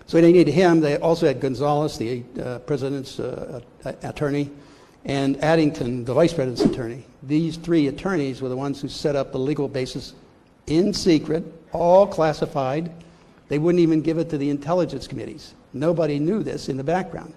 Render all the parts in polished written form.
So they needed him. They also had Gonzalez, the president's attorney, and Addington, the vice president's attorney. These three attorneys were the ones who set up the legal basis in secret, all classified. They wouldn't even give it to the intelligence committees. Nobody knew this in the background.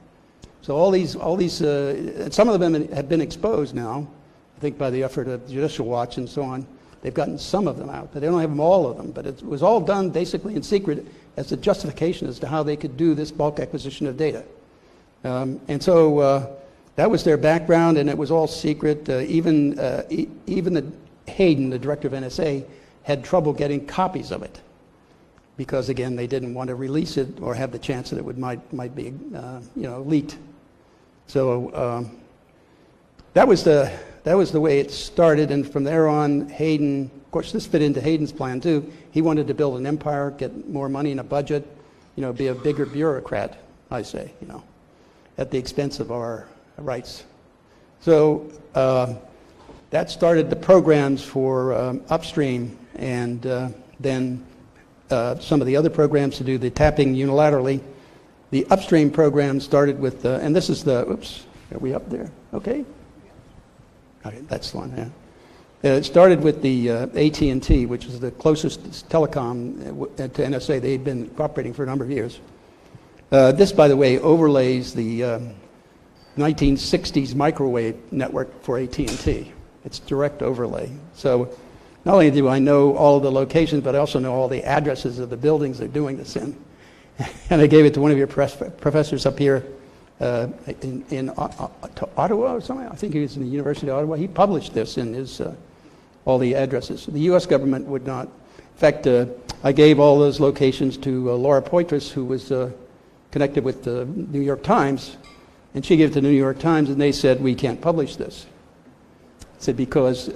So all these, some of them have been exposed now, I think by the effort of Judicial Watch and so on. They've gotten some of them out, but they don't have all of them. But it was all done basically in secret as a justification as to how they could do this bulk acquisition of data. And so that was their background, and it was all secret. Even Hayden, the director of NSA, had trouble getting copies of it because, again, they didn't want to release it or have the chance that it might be leaked. So that was the way it started, and from there on, Hayden, of course, this fit into Hayden's plan too. He wanted to build an empire, get more money in a budget, be a bigger bureaucrat, I say, at the expense of our rights. So that started the programs for upstream, and then some of the other programs to do the tapping unilaterally. The upstream program started with, and this is the, oops, are we up there? Okay. Okay, that's the one, yeah. It started with the AT&T, which is the closest telecom to NSA. They've been cooperating for a number of years. This, by the way, overlays the 1960s microwave network for AT&T. It's direct overlay. So not only do I know all of the locations, but I also know all the addresses of the buildings they're doing this in. And I gave it to one of your professors up here in Ottawa or something. I think he was in the University of Ottawa. He published this in his all the addresses. The U.S. government would not. In fact, I gave all those locations to Laura Poitras, who was connected with the New York Times, and she gave it to the New York Times, and they said, we can't publish this. I said, because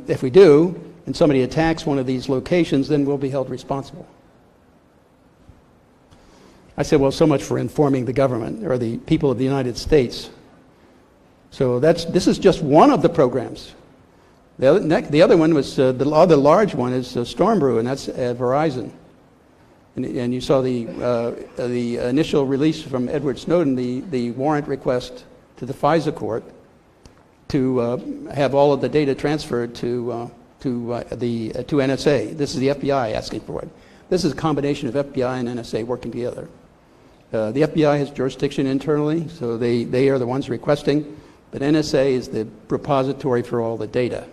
if we do, and somebody attacks one of these locations, then we'll be held responsible. I said, well, so much for informing the government or the people of the United States. So this is just one of the programs. The other one was, the other large one is Storm Brew, and that's Verizon. And you saw the initial release from Edward Snowden, the warrant request to the FISA court to have all of the data transferred to NSA. This is the FBI asking for it. This is a combination of FBI and NSA working together. The FBI has jurisdiction internally, so they are the ones requesting, but NSA is the repository for all the data.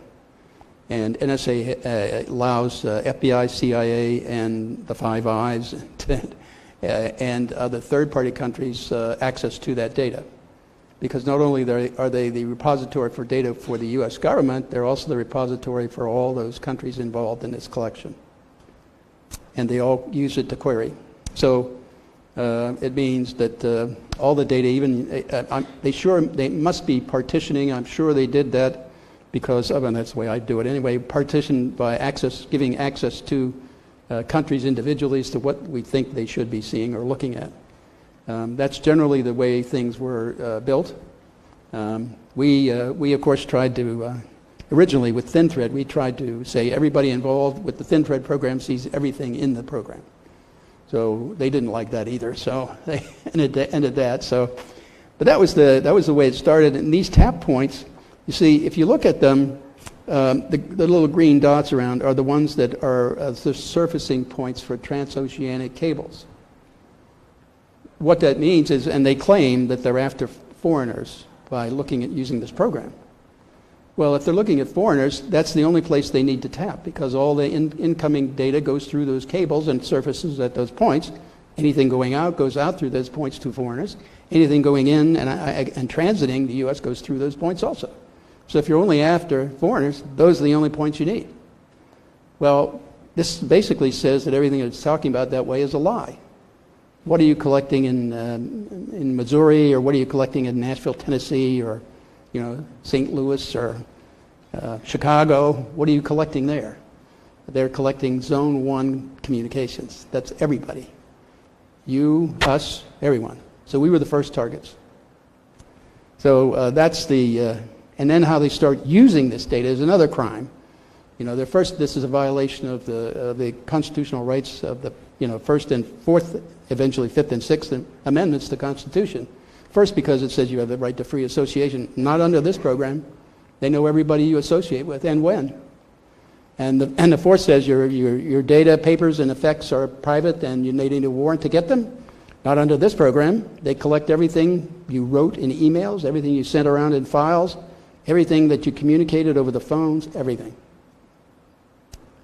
And NSA allows FBI, CIA, and the Five Eyes and other third-party countries access to that data. Because not only are they the repository for data for the U.S. government, they're also the repository for all those countries involved in this collection. And they all use it to query. So it means that all the data, even they must be partitioning. I'm sure they did that because of, and that's the way I do it anyway, partition by giving access to countries individually as to what we think they should be seeing or looking at. That's generally the way things were built. We of course tried to, originally with Thin Thread, we tried to say everybody involved with the Thin Thread program sees everything in the program. So they didn't like that either, so they ended that. So, but that was the way it started. And these tap points, you see, if you look at them, the little green dots around are the ones that are the surfacing points for transoceanic cables. What that means is, and they claim that they're after foreigners by looking at using this program. Well, if they're looking at foreigners, that's the only place they need to tap because all the incoming data goes through those cables and surfaces at those points. Anything going out goes out through those points to foreigners. Anything going in and transiting the U.S. goes through those points also. So if you're only after foreigners, those are the only points you need. Well, this basically says that everything it's talking about that way is a lie. What are you collecting in Missouri, or what are you collecting in Nashville, Tennessee, or St. Louis or Chicago? What are you collecting there? They're collecting Zone 1 communications. That's everybody. You, us, everyone. So we were the first targets. So that's the, and then how they start using this data is another crime. This is a violation of the constitutional rights of the First and Fourth, eventually Fifth and Sixth Amendments to the Constitution. First, because it says you have the right to free association. Not under this program. They know everybody you associate with and when. And the Fourth says your data, papers, and effects are private, and you need a warrant to get them. Not under this program. They collect everything you wrote in emails, everything you sent around in files, everything that you communicated over the phones, everything.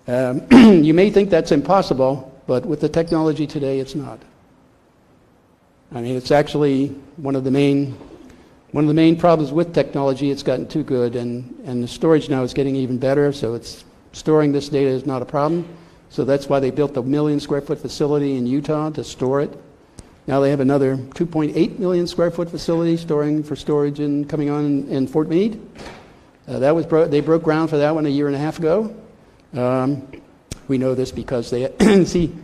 You may think that's impossible, but with the technology today, it's not. I mean, it's actually one of the main problems with technology. It's gotten too good, and the storage now is getting even better. So storing this data is not a problem. So that's why they built the 1 million square foot facility in Utah to store it. Now they have another 2.8 million square foot facility for storage and coming on in Fort Meade. They broke ground for that one a year and a half ago. We know this because they see.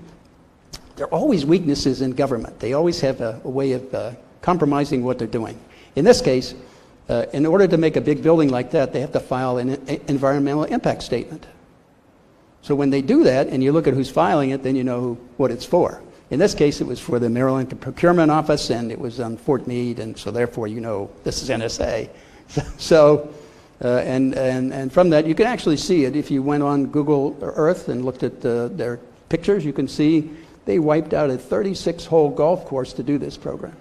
There are always weaknesses in government. They always have a way of compromising what they're doing. In this case, in order to make a big building like that, they have to file an environmental impact statement. So when they do that, and you look at who's filing it, then you know what it's for. In this case, it was for the Maryland Procurement Office, and it was on Fort Meade, and so therefore you know this is NSA. So, and from that, you can actually see it. If you went on Google Earth and looked at their pictures, you can see they wiped out a 36-hole golf course to do this program.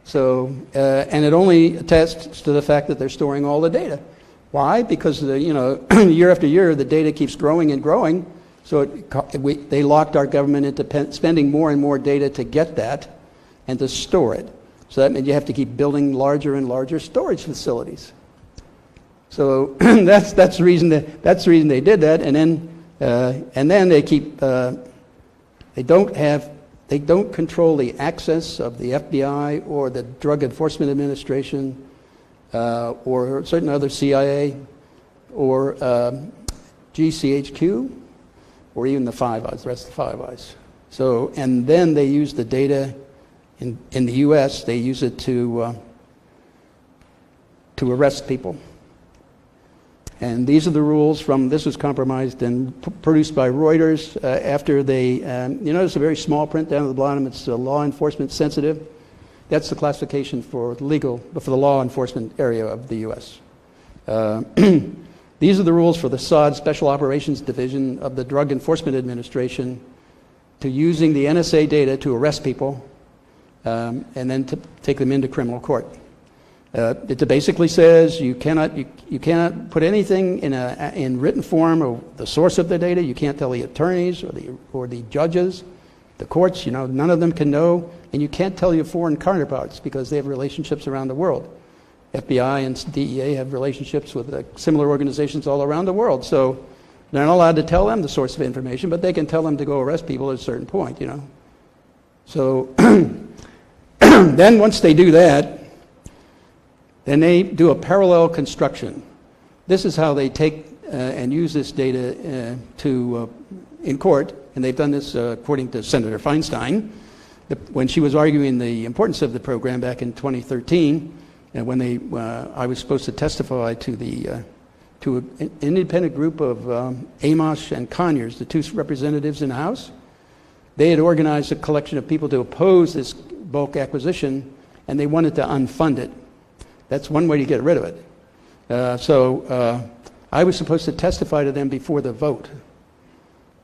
So, and it only attests to the fact that they're storing all the data. Why? Because year after year, the data keeps growing and growing. So they locked our government into spending more and more data to get that and to store it. So that means you have to keep building larger and larger storage facilities. So that's the reason they did that. And then they keep they don't control the access of the FBI or the Drug Enforcement Administration or certain other CIA or GCHQ. Or even the Five Eyes, the rest of the Five Eyes. So, and then they use the data in the U.S. They use it to arrest people. And these are the rules this was compromised and produced by Reuters after they, you notice a very small print down at the bottom. It's law enforcement sensitive. That's the classification for the law enforcement area of the U.S. These are the rules for the SOD, Special Operations Division of the Drug Enforcement Administration, to using the NSA data to arrest people and then to take them into criminal court. It basically says you cannot put anything in written form of the source of the data. You can't tell the attorneys or the judges, the courts. None of them can know, and you can't tell your foreign counterparts because they have relationships around the world. FBI and DEA have relationships with similar organizations all around the world. So they're not allowed to tell them the source of information, but they can tell them to go arrest people at a certain point, So then once they do that, then they do a parallel construction. This is how they take and use this data in court, and they've done this according to Senator Feinstein, when she was arguing the importance of the program back in 2013. And when I was supposed to testify to an independent group of Amos and Conyers, the two representatives in the House, they had organized a collection of people to oppose this bulk acquisition, and they wanted to unfund it. That's one way to get rid of it. So I was supposed to testify to them before the vote.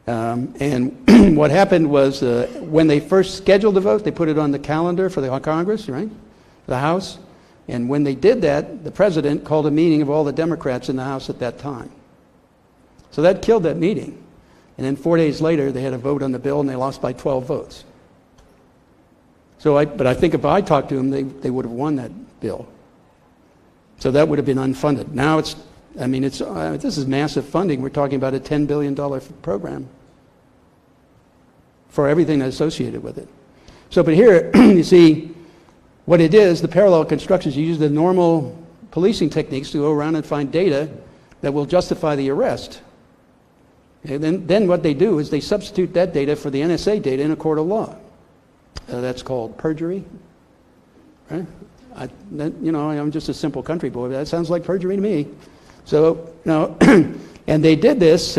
And what happened was when they first scheduled the vote, they put it on the calendar for the Congress, right? The House. And when they did that, the president called a meeting of all the Democrats in the House at that time. So that killed that meeting. And then 4 days later, they had a vote on the bill, and they lost by 12 votes. But I think if I talked to them, they would have won that bill. So that would have been unfunded. Now this is massive funding. We're talking about a $10 billion program for everything that's associated with it. So, but here, you see, what it is, the parallel constructions, you use the normal policing techniques to go around and find data that will justify the arrest. And then what they do is they substitute that data for the NSA data in a court of law. That's called perjury. Right? I'm just a simple country boy, but that sounds like perjury to me. So, and they did this,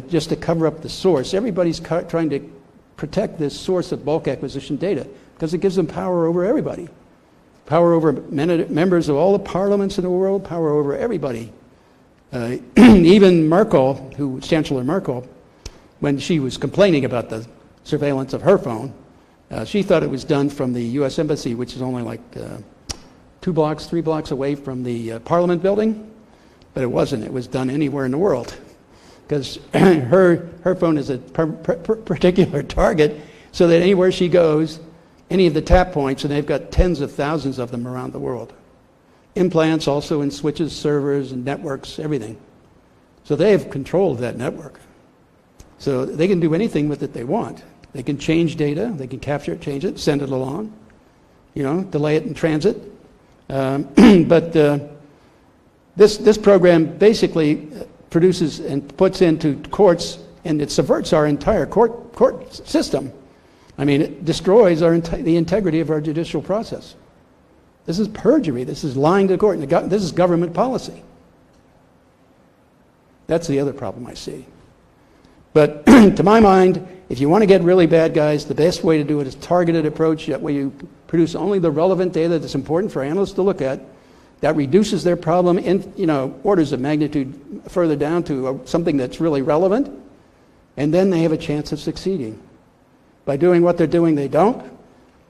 just to cover up the source. Everybody's trying to protect this source of bulk acquisition data because it gives them power over everybody. Power over members of all the parliaments in the world, power over everybody. Even Merkel, Chancellor Merkel, when she was complaining about the surveillance of her phone, she thought it was done from the U.S. Embassy, which is only like 3 blocks away from the Parliament building, but it wasn't. It was done anywhere in the world because her phone is a particular target, so that anywhere she goes, any of the tap points, and they've got tens of thousands of them around the world. Implants also in switches, servers, and networks, everything. So they have control of that network. So they can do anything with it they want. They can change data, they can capture it, change it, send it along, delay it in transit. But this program basically produces and puts into courts, and it subverts our entire court system. I mean, it destroys the integrity of our judicial process. This is perjury. This is lying to the court. This is government policy. That's the other problem I see. But to my mind, if you want to get really bad guys, the best way to do it is targeted approach. That way you produce only the relevant data that's important for analysts to look at. That reduces their problem in orders of magnitude further down to something that's really relevant. And then they have a chance of succeeding. By doing what they're doing, they don't.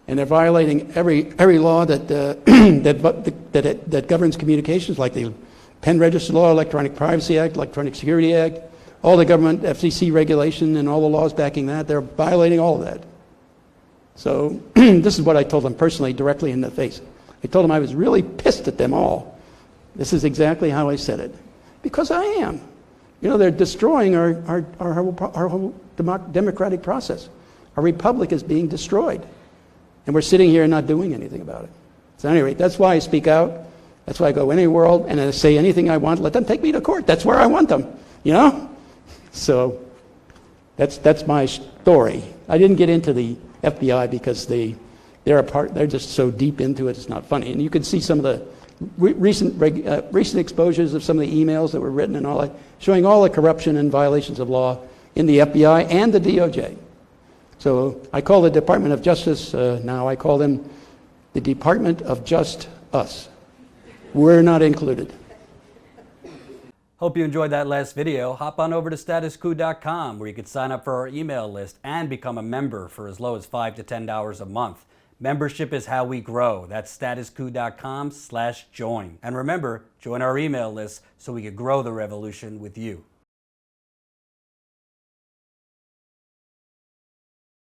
And they're violating every law that governs communications, like the Pen Register Law, Electronic Privacy Act, Electronic Security Act, all the government FCC regulation and all the laws backing that. They're violating all of that. So this is what I told them personally, directly in the face. I told them I was really pissed at them all. This is exactly how I said it. Because I am. They're destroying our whole democratic process. Our republic is being destroyed. And we're sitting here and not doing anything about it. So at any rate, that's why I speak out. That's why I go any world and I say anything I want. Let them take me to court. That's where I want them. So that's my story. I didn't get into the FBI because they're just so deep into it. It's not funny. And you can see some of the recent exposures of some of the emails that were written and all that, showing all the corruption and violations of law in the FBI and the DOJ. So I call the Department of Justice, now I call them the Department of Just Us. We're not included. Hope you enjoyed that last video. Hop on over to statusquo.com where you can sign up for our email list and become a member for as low as $5 to $10 a month. Membership is how we grow. That's statusquo.com/join. And remember, join our email list so we can grow the revolution with you.